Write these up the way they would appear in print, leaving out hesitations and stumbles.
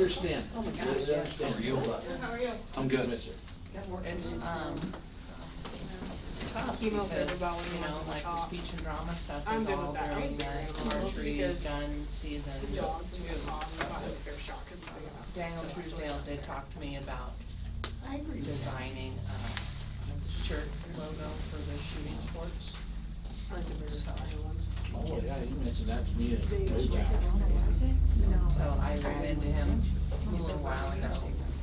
understand. Oh my gosh, Really yes. understand. How are you? How are you? I'm good. Miss her. It's, tough Chemo for because, everybody when you know, one's like the off. speech and drama stuff I'm is good all with that. I during don't think the we're gonna lose archery because gun season The dogs and too. the dogs, So not as a fair shot, cause I got. Daniel so Truesdale actually did that's talk to me about fair. I agree. designing, shirt logo for the shooting sports. I like the bigger So- style ones. Oh, yeah, you mentioned that to me in They way check back. it on the No. So I ran into him a little while ago,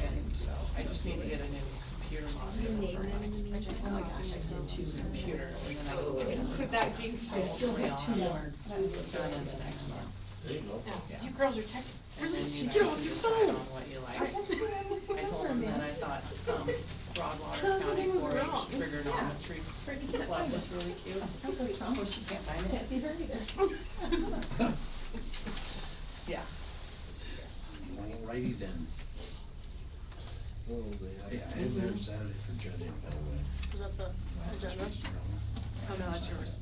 and so I just need to get a new computer monitor for my, oh my gosh, I did too, computer, and then I can get it. So that jinx I still have two more done in the next one. There you go. Yeah. You girls are texting. And then you Get guys off can your decide on phones. what you like. I told you I was I told him that I thought, Broadwater Something County was 4-H wrong. trigonometry club was really cute. Oh, she can't find it? Can't see her either. Yeah. Alrighty then. Oh, they have- Yeah, I have there Saturday for judging, by the way. Is that the agenda? Oh, no, that's yours.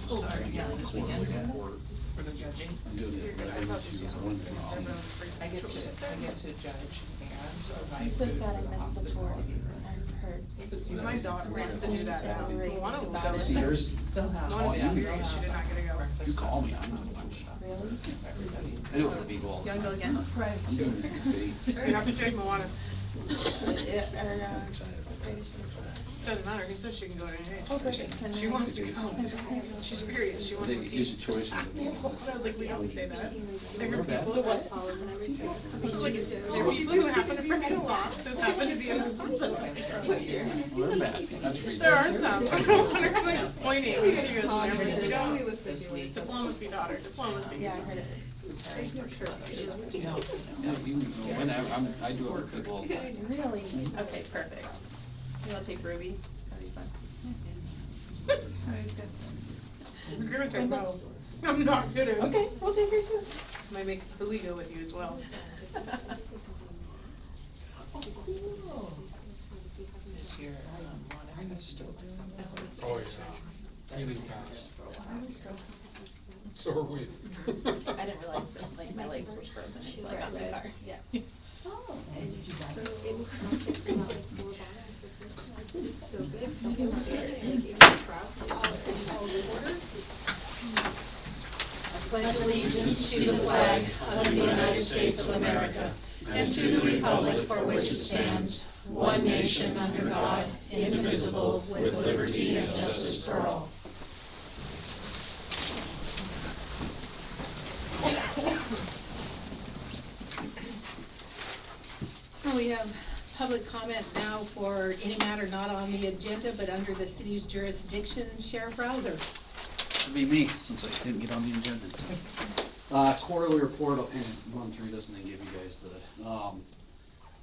Oh, sorry, yeah, this weekend Report. for the judging. I'm doing You're it good. I right thought into this one was thing. everyone's free. I get to judge and provide I'm so food sad for I missed the tour. hospitality. I've heard. My daughter wants to do that now. Luana will go. You see yours? They'll have. Luana's yeah, furious, she they'll did not have get to go. breakfast You call me, and I'm not lunch stuff Really? for everybody. I do it for people all the You wanna time. go again? Right. I'm doing it for bait. You have to take Moana. I'm excited. Doesn't matter, he says she can go to any Oh, age. perfect. Can She I- wants to go. She's furious, she wants They to gives see. you choices. I was like, we don't say that. There are We're bad. people who want. I was like, there are people who happen to bring it a lot, who happen to be in this specific. We're bad. That's reason. There are some, I'm like pointing, because she goes, never, you know, he looks This like you. week. Diplomacy daughter, diplomacy. Yeah, I heard it was. Yeah, whenever, I do it for people all the time. Really? Okay, perfect. You wanna take Ruby? That'd be fun. You're gonna take no. I'm not kidding. Okay, we'll take her too. Might make Louis go with you as well. This year, Monica's still doing that. Oh, yeah, anything fast. So are we. I didn't realize that, like, my legs were frozen until I got in the car. Yeah. Pledge allegiance to the flag of the United States of America and to the republic for which it stands, one nation under God, indivisible, with liberty and justice for all. We have public comment now for any matter not on the agenda, but under the city's jurisdiction. Sheriff Rouser. It'd be me, since I didn't get on the agenda. Quarterly report, I'll kind of run through this and then give you guys the,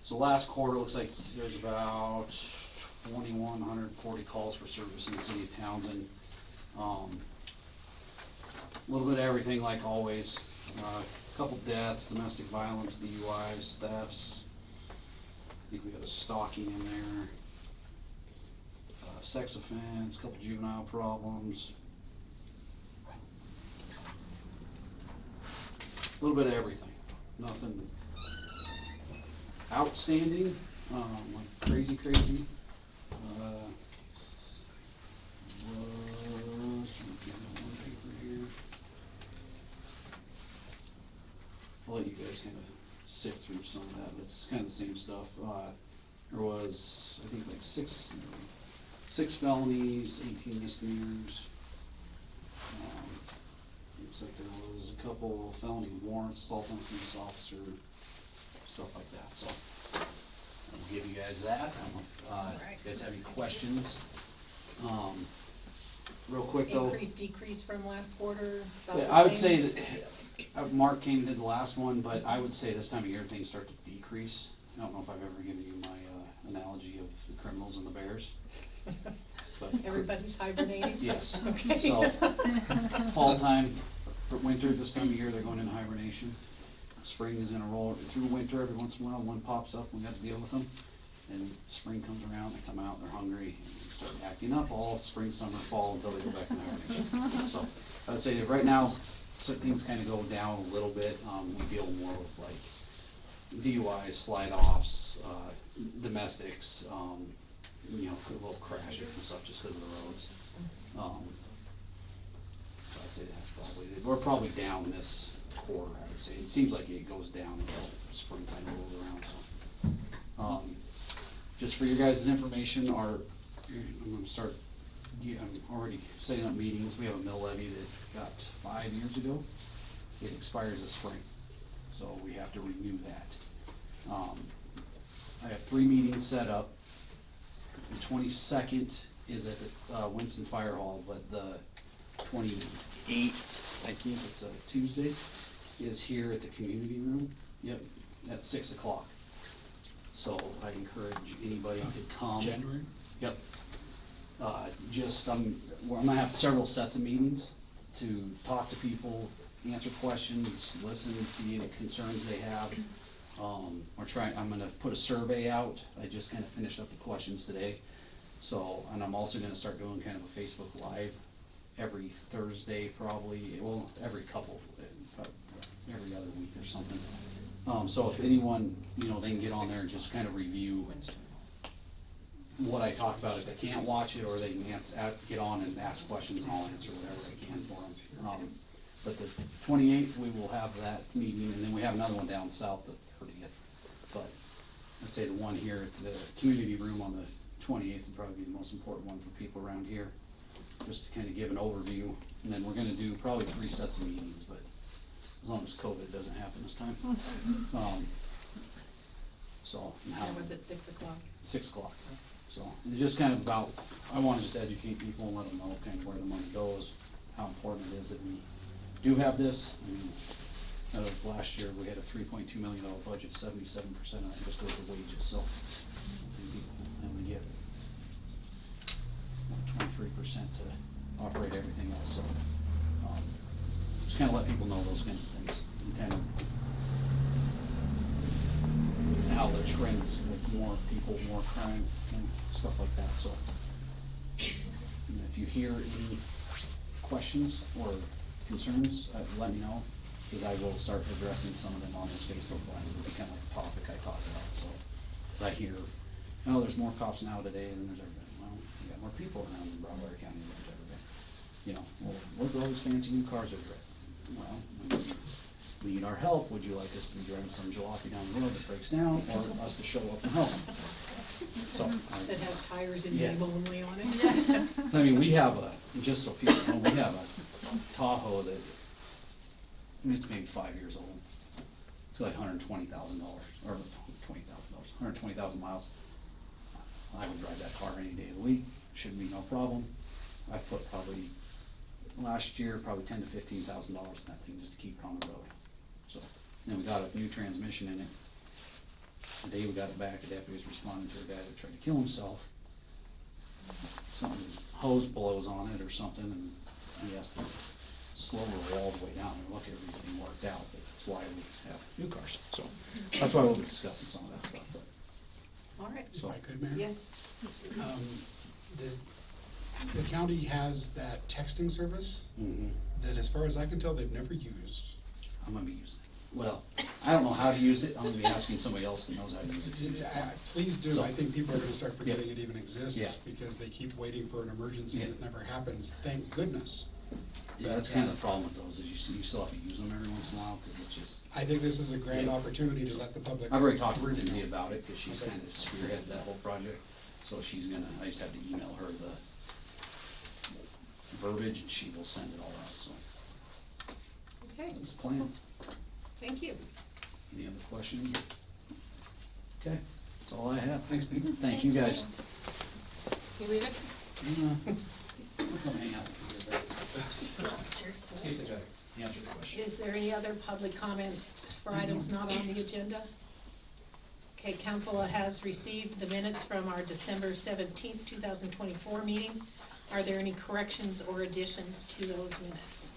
so last quarter, looks like there's about 2,140 calls for service in the city of Townsend. A little bit of everything like always, couple deaths, domestic violence, DUIs, thefts. I think we got a stalking in there, sex offense, couple juvenile problems. A little bit of everything, nothing outstanding, like crazy. I'll let you guys kind of sift through some of that, but it's kind of the same stuff. There was, I think, like six felonies, 18 misdemeanors. Looks like there was a couple felony warrants, assault on a police officer, stuff like that, so I'll give you guys that. I don't know if you guys have any questions. Real quick though. Increase, decrease from last quarter? About Yeah, the I would same? say that, Mark came and did the last one, but I would say this time of year things start to decrease. I don't know if I've ever given you my analogy of the criminals and the bears. But Everybody's hibernating? yes, Okay. so fall time, for winter, this time of year, they're going into hibernation. Spring is gonna roll through winter, every once in a while, one pops up, we got to deal with them. And spring comes around, they come out, they're hungry, and they start acting up all spring, summer, fall, until they go back into hibernation. So, I would say that right now, so things kinda go down a little bit, we deal more with like DUIs, slide-offs, domestics, you know, little crashes and stuff just because of the roads. So I'd say that's probably, we're probably down this quarter, I would say. It seems like it goes down until springtime rolls around, so. Just for your guys' information, I'm gonna start, I'm already setting up meetings. We have a mill levy that got 5 years ago. It expires this spring, so we have to renew that. I have 3 meetings set up. The 22nd is at the Winston Fire Hall, but the 28th, I think it's a Tuesday, is here at the community room. Yep, at 6 o'clock. So I encourage anybody to come. January? Yep. I'm gonna have several sets of meetings to talk to people, answer questions, listen, see any concerns they have. I'm gonna put a survey out. I just kinda finished up the questions today. So, and I'm also gonna start doing kind of a Facebook Live every Thursday probably, well, every other week or something. So if anyone, you know, they can get on there and just kind of review what I talked about. If they can't watch it, or they can get on and ask questions, and I'll answer whatever I can for them. But the 28th, we will have that meeting, and then we have another one down south the 30th. But I'd say the one here at the community room on the 28th would probably be the most important one for people around here, just to kind of give an overview. And then we're gonna do probably 3 sets of meetings, but as long as COVID doesn't happen this time. So. That was at 6 o'clock. 6 o'clock. So, it's just kind of about, I wanna just educate people and let them know kind of where the money goes, how important it is that we do have this. I mean, out of last year, we had a $3.2 million budget, 77% of that just goes to wages, so. And we get 23% to operate everything else, so. Just kinda let people know those kinds of things, and kind of how the trends with more people, more crime, and stuff like that, so. And if you hear any questions or concerns, let me know, because I will start addressing some of them on this Facebook Live. It'll be kind of like a topic I talk about, so. I hear, oh, there's more cops now today than there's ever been. Well, we got more people around in Broward County than there's ever been. You know, well, look at all these fancy new cars that are driving. Well, we need our help. Would you like us to be driving some jalopy down the road that breaks down, or us to show up and help? So. That has tires and Yeah. name only on it. I mean, we have just so people know, we have a Tahoe that, I mean, it's maybe 5 years old. It's like $120,000, or $20,000, 120,000 miles. I would drive that car any day of the week, shouldn't be no problem. I've put probably, last year, probably $10,000 to $15,000 in that thing just to keep it on the road. So, then we got a new transmission in it. The day we got it back, the deputy was responding to a guy that tried to kill himself. Something, hose blows on it or something, and he has to slow roll all the way down and look at everything worked out. But that's why we have new cars, so that's why we'll be discussing some of that stuff, but. All right. If I could, Mayor? Yes. The county has that texting service that, as far as I can tell, they've never used. I'm gonna be using it. Well, I don't know how to use it, I'm gonna be asking somebody else that knows how to use it. Please do, So- I think people are gonna start forgetting it even exists, Yeah. because they keep waiting for an emergency Yeah. that never happens, thank goodness. Yeah, that's kind of the problem with those, is you still have to use them every once in a while, cause it's just, I think this is a grand Yeah. opportunity to let the public. I've already talked to really Lindsay know. about it, cause she's Okay. kind of spearheaded that whole project. So she's gonna, I just have to email her the verbiage and she will send it all out, so Okay, that's the plan. thank you. Any other questions? Okay, that's all I have. Thanks, Peter. Thank you, guys. You leave it? We'll come hang out with you. Answer the question. Is there any other public comment for items not on the agenda? Okay, council has received the minutes from our December 17th, 2024 meeting. Are there any corrections or additions to those minutes?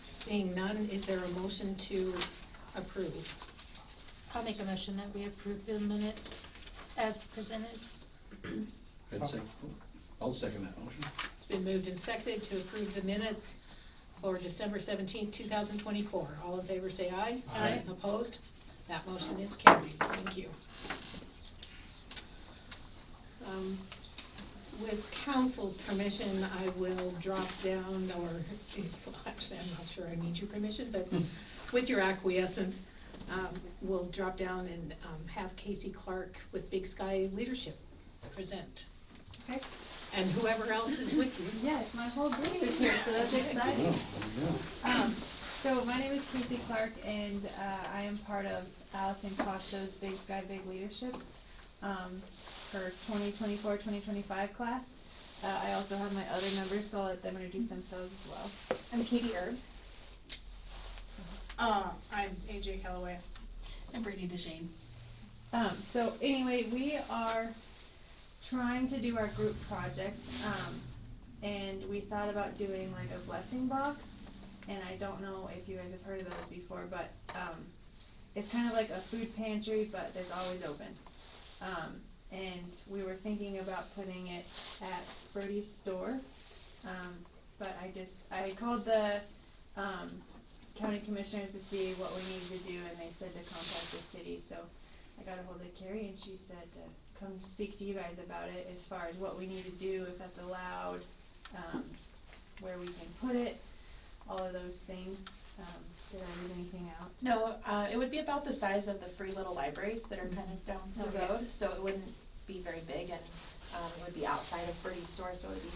Seeing none, is there a motion to approve? I'll make a motion that we approve the minutes as presented. I'll second that motion. It's been moved and seconded to approve the minutes for December 17th, 2024. All in favor say aye. Aye. Opposed? That motion is carried. Thank you. With council's permission, I will drop down, or, well, actually, I'm not sure I need your permission, but with your acquiescence, we'll drop down and have Casey Clark with Big Sky Leadership present. Okay. And whoever else is with you. Yes, my whole group is here, so that's exciting. So my name is Casey Clark, and I am part of Allison Costo's Big Sky Big Leadership for 2024-2025 class. I also have my other members, so I'll let them introduce themselves as well. I'm Katie Erb. I'm AJ Calloway. I'm Brittany DeShane. So anyway, we are trying to do our group project, and we thought about doing like a blessing box, and I don't know if you guys have heard of those before, but it's kind of like a food pantry, but there's always open. And we were thinking about putting it at Birdie's store, but I called the county commissioners to see what we needed to do, and they said to contact the city, so I got a hold of Carrie, and she said to come speak to you guys about it as far as what we need to do, if that's allowed, where we can put it, all of those things. Did I leave anything out? No, it would be about the size of the free little libraries that are kind of down the Oh, road, yes. so it wouldn't be very big, and it would be outside of Birdie's store, so it would be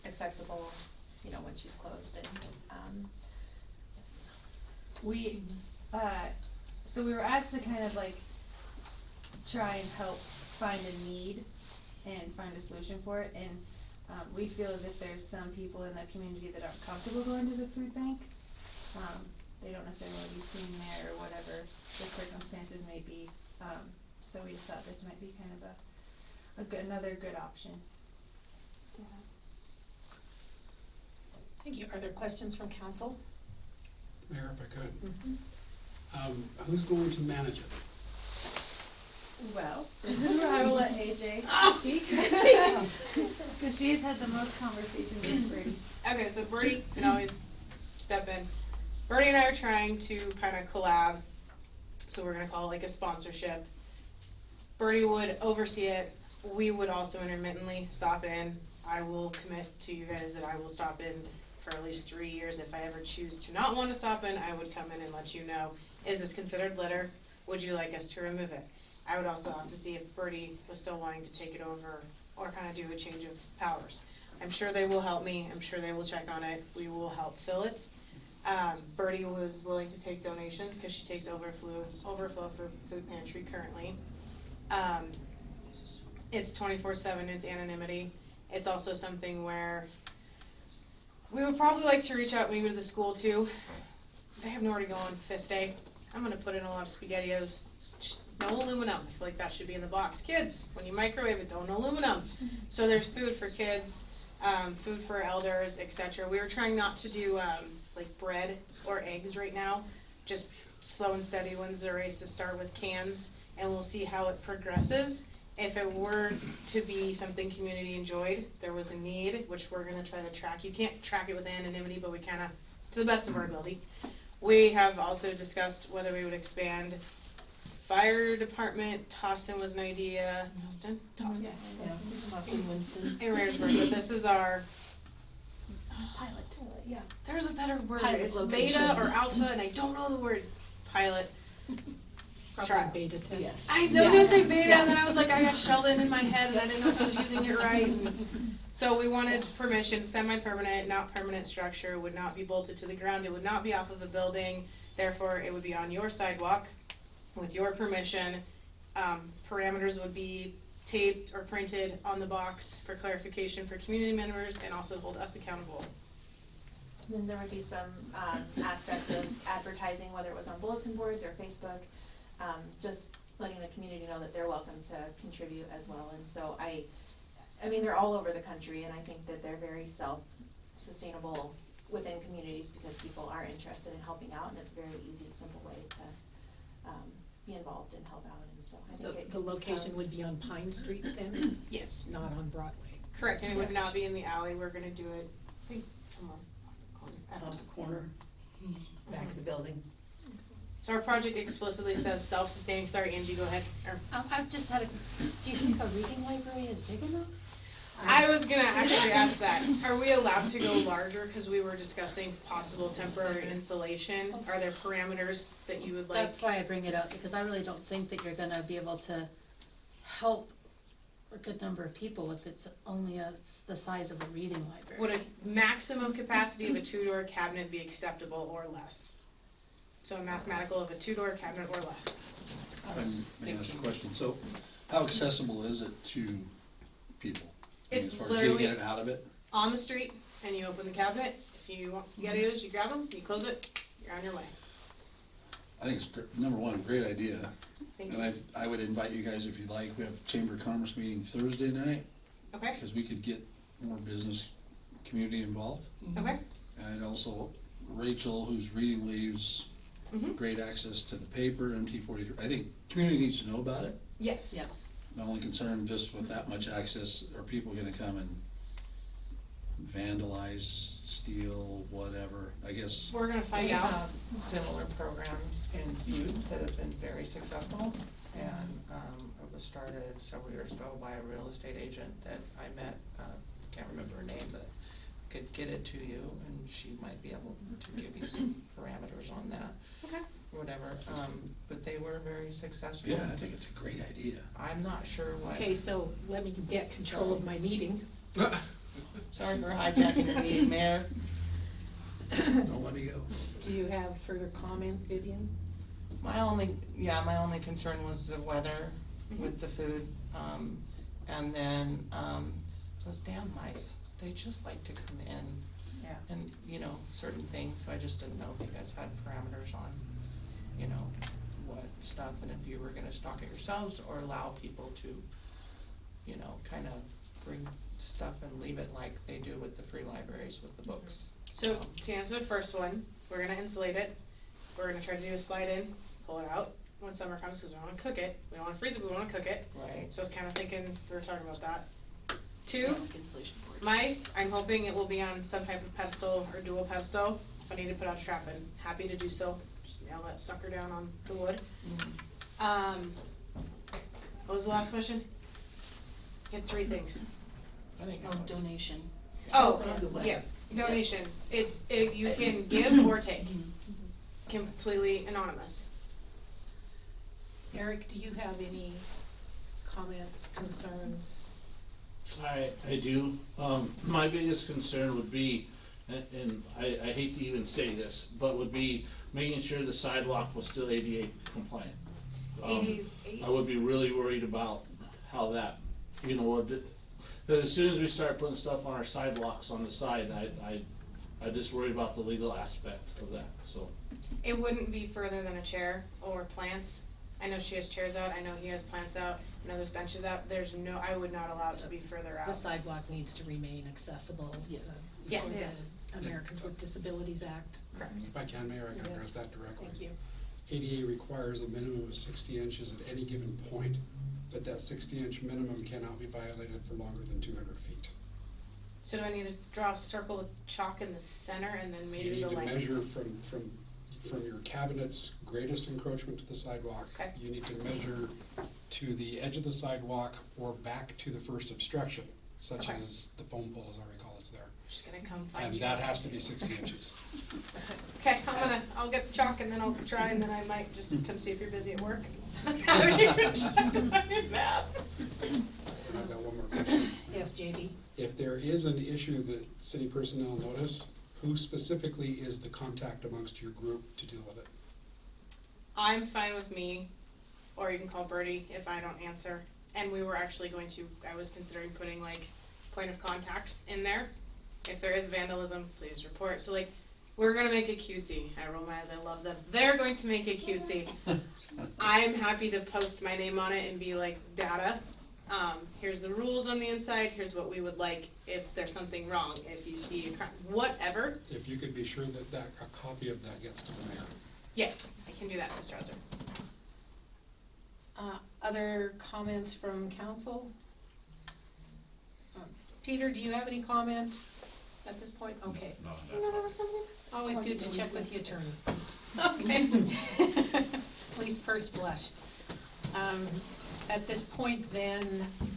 accessible, you know, when she's closed, and yes. We, so we were asked to kind of like try and help find a need and find a solution for it, and we feel as if there's some people in the community that aren't comfortable going to the food bank. They don't necessarily want to be seen there or whatever the circumstances may be, so we just thought this might be kind of another good option. Thank you. Are there questions from council? Mayor, if I could. Who's going to manage it? Well, this is where I will let AJ speak, because she's had the most conversation with Brady. Okay, so Birdie can always step in. Birdie and I are trying to kind of collab, so we're gonna call it like a sponsorship. Birdie would oversee it. We would also intermittently stop in. I will commit to you guys that I will stop in for at least 3 years. If I ever choose to not want to stop in, I would come in and let you know, is this considered litter? Would you like us to remove it? I would also have to see if Birdie was still wanting to take it over or kind of do a change of powers. I'm sure they will help me. I'm sure they will check on it. We will help fill it. Birdie was willing to take donations because she takes overflow for food pantry currently. It's 24/7, it's anonymity. It's also something where we would probably like to reach out maybe to the school too. They have nowhere to go on 5th day. I'm gonna put in a lot of SpaghettiOs. Just no aluminum. I feel like that should be in the box. Kids, when you microwave it, don't aluminum. So there's food for kids, food for elders, etc. We were trying not to do like bread or eggs right now. Just slow and steady. When's the race to start with cans, and we'll see how it progresses. If it were to be something community enjoyed, there was a need, which we're gonna try to track. You can't track it with anonymity, but we kinda, to the best of our ability. We have also discussed whether we would expand fire department. Tossin was an idea. Tossin? Yes, Austin Winston. In Rayersburg, but this is our, Pilot. Yeah. there's a better word. Pilot It's location. beta or alpha, and I don't know the word pilot. Try. Probably beta test. Yes. I was gonna say beta, and then I was like, I got Sheldon in my head, and I didn't know if I was using it right. So we wanted permission, semi-permanent, not permanent structure, would not be bolted to the ground, it would not be off of a building, therefore it would be on your sidewalk with your permission. Parameters would be taped or printed on the box for clarification for community members and also hold us accountable. Then there would be some aspect of advertising, whether it was on bulletin boards or Facebook, just letting the community know that they're welcome to contribute as well. And so I mean, they're all over the country, and I think that they're very self-sustainable within communities because people are interested in helping out, and it's a very easy, simple way to be involved and help out. And so I So think the location would be on Pine Street then, Yes. not on Broadway? Correct, and it would Yes. not be in the alley, we're gonna do it, I think, somewhere off the corner. counter, back of the building. So our project explicitly says self-sustaining, sorry Angie, go ahead, or, I've just had a, do you think a reading library is big enough? I was gonna actually ask that, are we allowed to go larger, cause we were discussing possible temporary insulation, are there parameters that you would like? That's why I bring it up, because I really don't think that you're gonna be able to help a good number of people if it's only the size of a reading library. Would a maximum capacity of a two-door cabinet be acceptable or less? So a mathematical of a two-door cabinet or less. I was May I ask a thinking, question? So, how accessible is it to people? I mean, It's as far as literally getting it out of it? on the street, and you open the cabinet, if you want spaghettios, you grab them, you close it, you're on your way. I think it's, number one, a great idea. Thank And you. I would invite you guys if you'd like. We have a Chamber of Commerce meeting Thursday night, Okay, because we could get more business community involved. okay, And also Rachel, who's reading leaves, Mhm. great access to the paper, MT43. I think community needs to know about it. yes. Yeah. My only concern, just with that much access, are people gonna come and vandalize, steal, whatever? I guess, We're gonna we find out. have similar programs in Butte that have been very successful. And, it was started several years ago by a real estate agent that I met, can't remember her name, but could get it to you and she might be able to give you some parameters on that, Okay. or whatever. But they were very successful. yeah, I think it's a great idea. I'm not sure what. Okay, so let me get control of my meeting. Sorry for hijacking your meeting, Mayor. Don't let me go. Do you have further comment, Vivian? My only concern was the weather with the food, and then, those damn mice, they just like to come in. Yeah. And, certain things, so I just didn't know if you guys had parameters on, what stuff, and if you were gonna stock it yourselves, or allow people to, kinda bring stuff and leave it like they do with the free libraries with the books. So to answer the first one, we're gonna insulate it. We're gonna try to do a slide in, pull it out when summer comes, cause we wanna cook it. We don't wanna freeze it, we wanna cook it. Right. So I was kinda thinking, we were talking about that. Two, Insulation board. mice, I'm hoping it will be on some type of pedestal or dual pedestal. If I need to put out a trap in, happy to do so. Just nail that sucker down on the wood. What was the last question? You had three things. I think Donation. Oh, yes, donation. It, you can give or take. Completely anonymous. Eric, do you have any comments, concerns? I do, my biggest concern would be, and I hate to even say this, but would be making sure the sidewalk was still ADA compliant. I would be really worried about how that, cause as soon as we start putting stuff on our sidewalks on the side, I just worry about the legal aspect of that, so. It wouldn't be further than a chair or plants. I know she has chairs out, I know he has plants out, I know there's benches out, I would not allow it to be further The out. sidewalk needs to remain accessible Yeah. for the Americans with Disabilities Act. Correct. If I can, Mayor, I can address Yes. that directly. Thank you. ADA requires a minimum of 60 inches at any given point, but that 60-inch minimum cannot be violated for longer than 200 feet. So do I need to draw a circle with chalk in the center and then You measure need the to length? measure from your cabinet's greatest encroachment to the sidewalk. Okay. You need to measure to the edge of the sidewalk or back to the first obstruction, such Okay. as the foam pole, as I recall, it's there. Just gonna come find And you. that has to be 60 inches. Okay, I'll get the chalk and then I'll try and then I might just come see if you're busy at work. Have you just my math? And I've got one more question. Yes, JD? If there is an issue that city personnel notice, who specifically is the contact amongst your group to deal with it? I'm fine with me, or you can call Birdie if I don't answer. And we were actually I was considering putting like point of contacts in there. If there is vandalism, please report. So we're gonna make it cutesy. I roll my eyes, I love them. They're going to make it cutesy. I'm happy to post my name on it and be like, data. Here's the rules on the inside, here's what we would like if there's something wrong, if you see a crime, whatever. If you could be sure that a copy of that gets to the mayor. Yes, I can do that, Mr. Hauser. Other comments from council? Peter, do you have any comment at this point? Okay. You know there was something? Always good to check with the attorney. Okay. At least first blush. At this point then,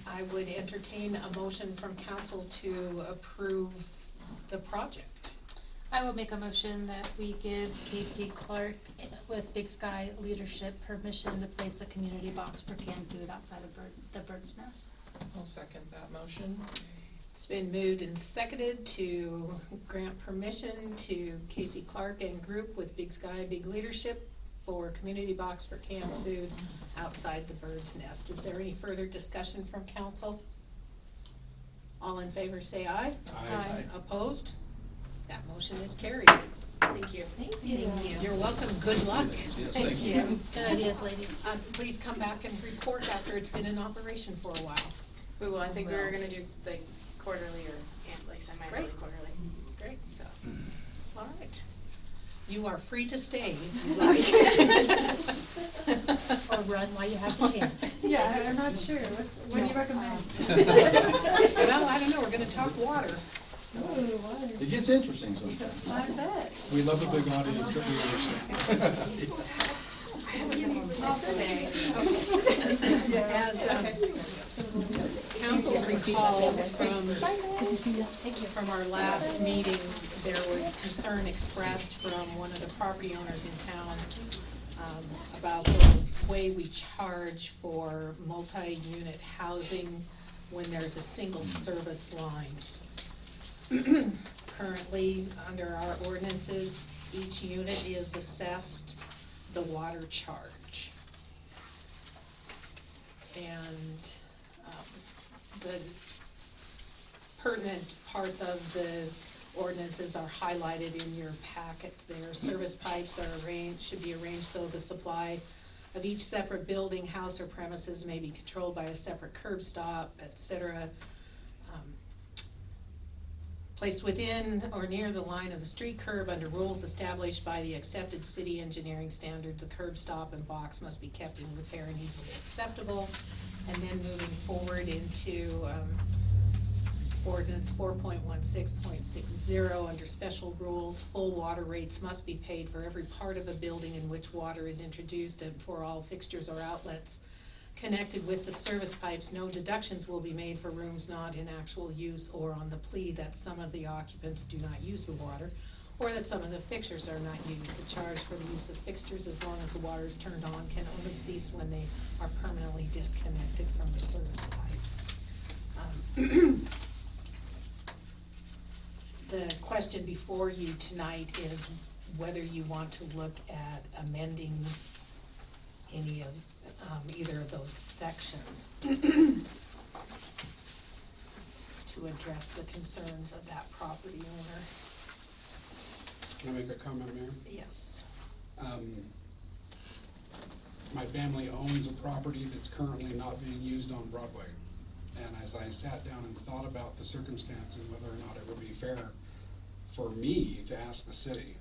I would entertain a motion from council to approve the project. I will make a motion that we give Casey Clark with Big Sky Leadership permission to place a community box for canned food outside of the Bird's Nest. I'll second that motion. It's been moved and seconded to grant permission to Casey Clark and group with Big Sky Big Leadership for community box for canned food outside the Bird's Nest. Is there any further discussion from council? All in favor say aye. Aye. Opposed? That motion is carried. Thank you. Thank you. You're welcome, good luck. Yes, thank you. Good ideas, ladies. Please come back and report after it's been in operation for a while. We will, I think we Well. were gonna do like quarterly or like semi-annually Great. quarterly. Great, so, all right. You are free to stay if you like. Or run while you have the chance. Yeah, I'm not sure, what do you recommend? Well, I don't know, we're gonna talk water. Ooh, water. It gets interesting sometimes. I bet. We love a big audience, but we understand. I'll stay. As council recalls from our last meeting, there was concern expressed from one of the property owners in town about the way we charge for multi-unit housing when there's a single service line. Currently, under our ordinances, each unit is assessed the water charge. And the pertinent parts of the ordinances are highlighted in your packet there. Service pipes are should be arranged so the supply of each separate building, house, or premises may be controlled by a separate curb stop, etc. Placed within or near the line of the street curb under rules established by the accepted city engineering standards, the curb stop and box must be kept in repair and easily acceptable. And then moving forward into ordinance 4.16.60, under special rules, full water rates must be paid for every part of a building in which water is introduced and for all fixtures or outlets connected with the service pipes. No deductions will be made for rooms not in actual use or on the plea that some of the occupants do not use the water or that some of the fixtures are not used. The charge for the use of fixtures, as long as the water is turned on, can only cease when they are permanently disconnected from the service pipe. The question before you tonight is whether you want to look at amending any of either of those sections to address the concerns of that property owner. Can I make a comment, Mayor? Yes. My family owns a property that's currently not being used on Broadway. And as I sat down and thought about the circumstance and whether or not it would be fair for me to ask the city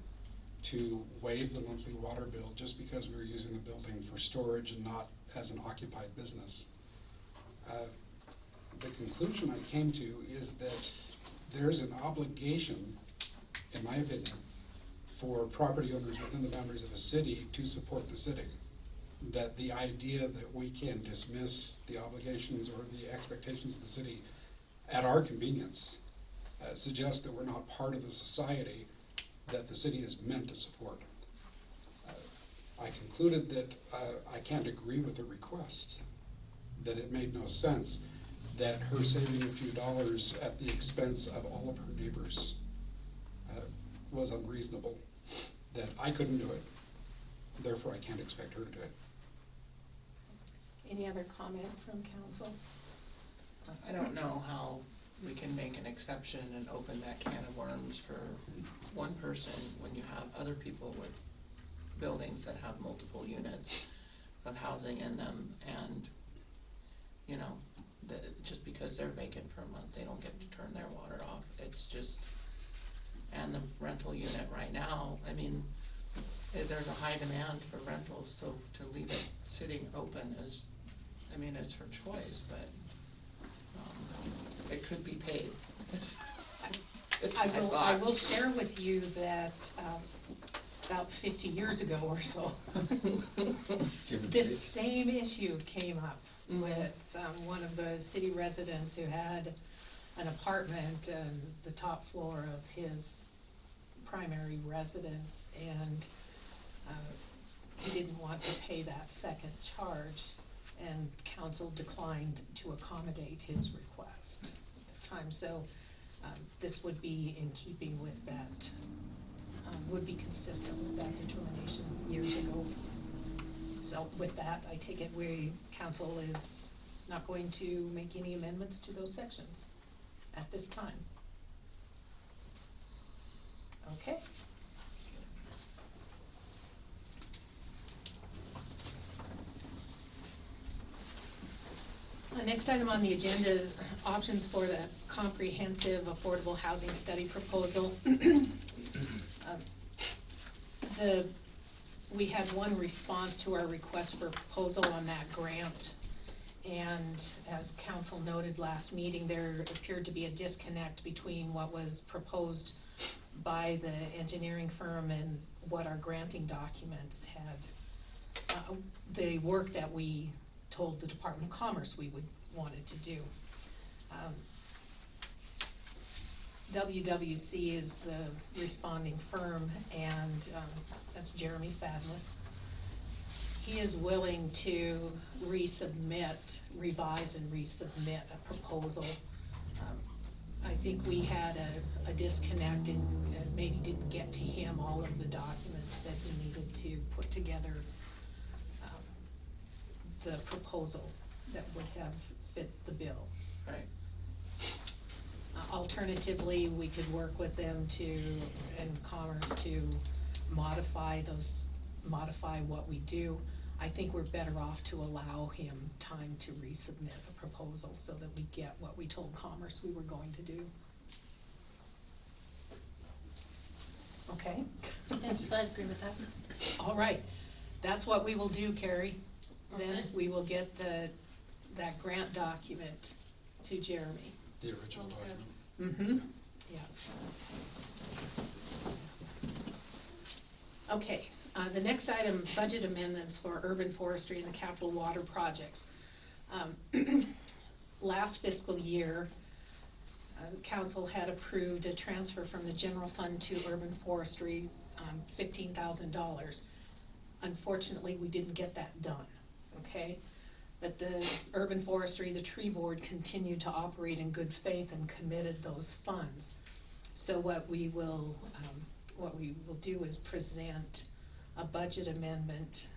to waive the monthly water bill just because we were using the building for storage and not as an occupied business. The conclusion I came to is that there's an obligation, in my opinion, for property owners within the boundaries of a city to support the city. That the idea that we can dismiss the obligations or the expectations of the city at our convenience suggests that we're not part of the society that the city is meant to support. I concluded that I can't agree with the request, that it made no sense that her saving a few dollars at the expense of all of her neighbors was unreasonable, that I couldn't do it, therefore I can't expect her to do it. Any other comment from council? I don't know how we can make an exception and open that can of worms for one person when you have other people with buildings that have multiple units of housing in them, and, you know, just because they're vacant for a month, they don't get to turn their water off. It's just, and the rental unit right now, I mean, there's a high demand for rentals, so to leave it sitting open is, I mean, it's her choice, but it could be paid. I will share with you that, about 50 years ago or so, Give and this take. same issue came up with, one of the city residents who had an apartment on the top floor of his primary residence, and, he didn't want to pay that second charge, and council declined to accommodate his request at the time. So, this would be in keeping with that, would be consistent with that determination years ago. So with that, I take it council is not going to make any amendments to those sections at this time. Okay. The next item on the agenda is options for the comprehensive affordable housing study proposal. We had one response to our request for proposal on that grant. And as council noted last meeting, there appeared to be a disconnect between what was proposed by the engineering firm and what our granting documents had, the work that we told the Department of Commerce we wanted to do. WWC is the responding firm, and that's Jeremy Fadness. He is willing to revise and resubmit a proposal. I think we had a disconnect and maybe didn't get to him all of the documents that he needed to put together the proposal that would have fit the bill. Right. Alternatively, we could work with them and Commerce to modify what we do. I think we're better off to allow him time to resubmit a proposal so that we get what we told Commerce we were going to do. Okay? Yes, I agree with that. All right, that's what we will do, Carrie. Then Okay. we will get that grant document to Jeremy. The original Okay. document. Mm-hmm, yeah. Okay, the next item, budget amendments for urban forestry and the capital water projects. Last fiscal year, council had approved a transfer from the general fund to urban forestry, $15,000. Unfortunately, we didn't get that done, okay? But the urban forestry, the tree board continued to operate in good faith and committed those funds. So what we will do is present a budget amendment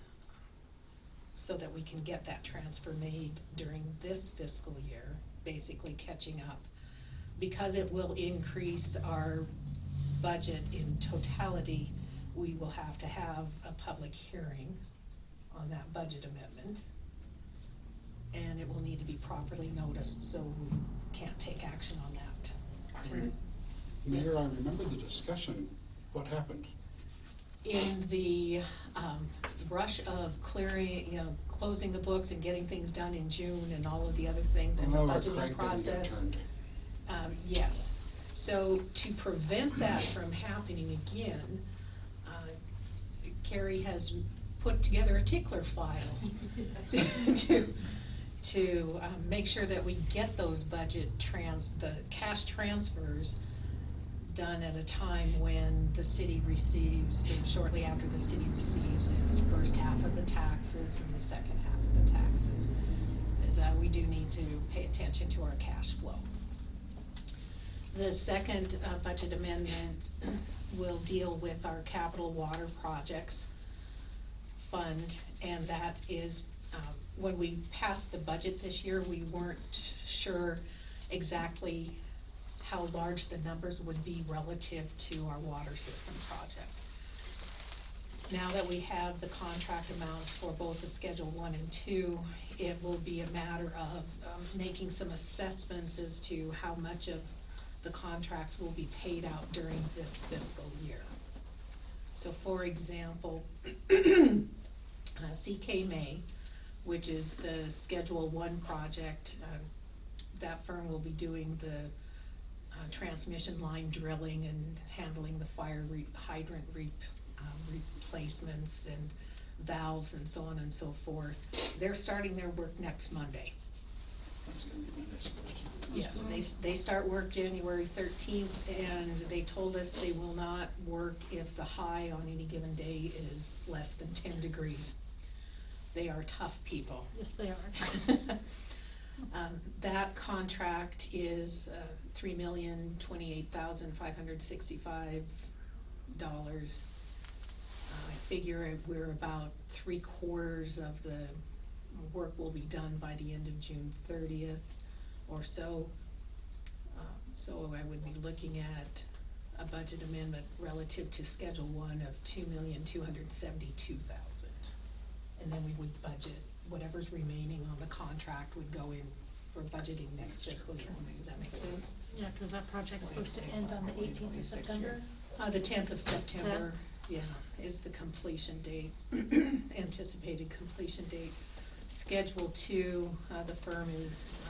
so that we can get that transfer made during this fiscal year, basically catching up. Because it will increase our budget in totality, we will have to have a public hearing on that budget amendment. And it will need to be properly noticed, so we can't take action on that. Mayor, Yes. I remember the discussion. What happened? In the rush of clearing, closing the books and getting things done in June and all of the other things in the Oh, budgeting Craig didn't get process. turned. Yes, so to prevent that from happening again, Carrie has put together a tickler file to make sure that we get those the cash transfers done at a time when the city receives, shortly after the city receives its first half of the taxes and the second half of the taxes. Is we do need to pay attention to our cash flow. The second budget amendment will deal with our capital water projects fund, and that is, when we passed the budget this year, we weren't sure exactly how large the numbers would be relative to our water system project. Now that we have the contract amounts for both the Schedule 1 and 2, it will be a matter of making some assessments as to how much of the contracts will be paid out during this fiscal year. So for example, CK May, which is the Schedule 1 project, that firm will be doing the transmission line drilling and handling the fire hydrant replacements and valves and so on and so forth. They're starting their work next Monday. That was gonna be my next question. Yes, they start work January 13th, and they told us they will not work if the high on any given day is less than 10 degrees. They are tough people. Yes, they are. That contract is $3,028,565. I figure we're about 3/4 of the work will be done by the end of June 30th or so. So I would be looking at a budget amendment relative to Schedule 1 of $2,272,000. And then we would budget, whatever's remaining on the contract would go in for budgeting next fiscal year. Does that make sense? Yeah, cause that project's supposed to end on the 18th of September. The 10th of September, yeah, is the completion date, anticipated completion date. Schedule 2, the firm is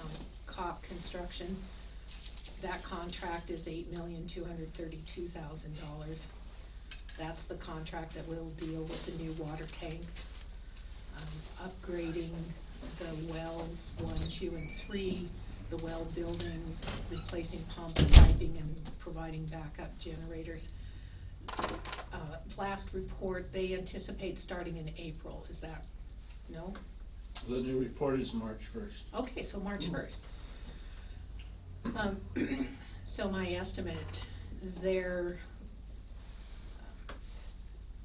COP Construction. That contract is $8,232,000. That's the contract that will deal with the new water tank, upgrading the wells 1, 2, and 3, the well buildings, replacing pumps, piping, and providing backup generators. Last report, they anticipate starting in April, is that, no? The new report is March 1st. Okay, so March 1st. So my estimate there,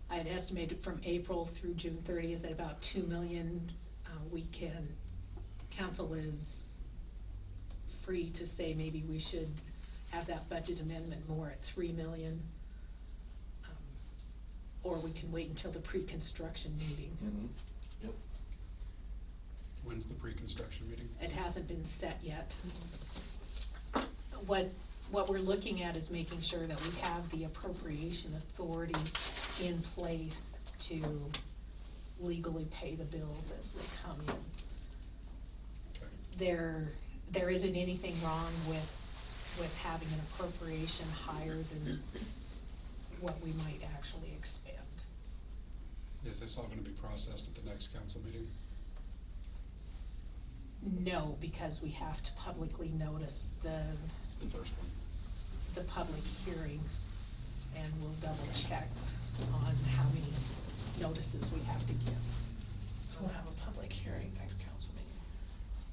I had estimated from April through June 30th at about 2 million. Council is free to say maybe we should have that budget amendment more at 3 million. Or we can wait until the pre-construction meeting. Yep. When's the pre-construction meeting? It hasn't been set yet. What we're looking at is making sure that we have the appropriation authority in place to legally pay the bills as they come in. Okay. There isn't anything wrong with having an appropriation higher than what we might actually expend. Is this all gonna be processed at the next council meeting? No, because we have to publicly notice The first one? the public hearings, and we'll double check on how many notices we have to give. We'll have a public hearing next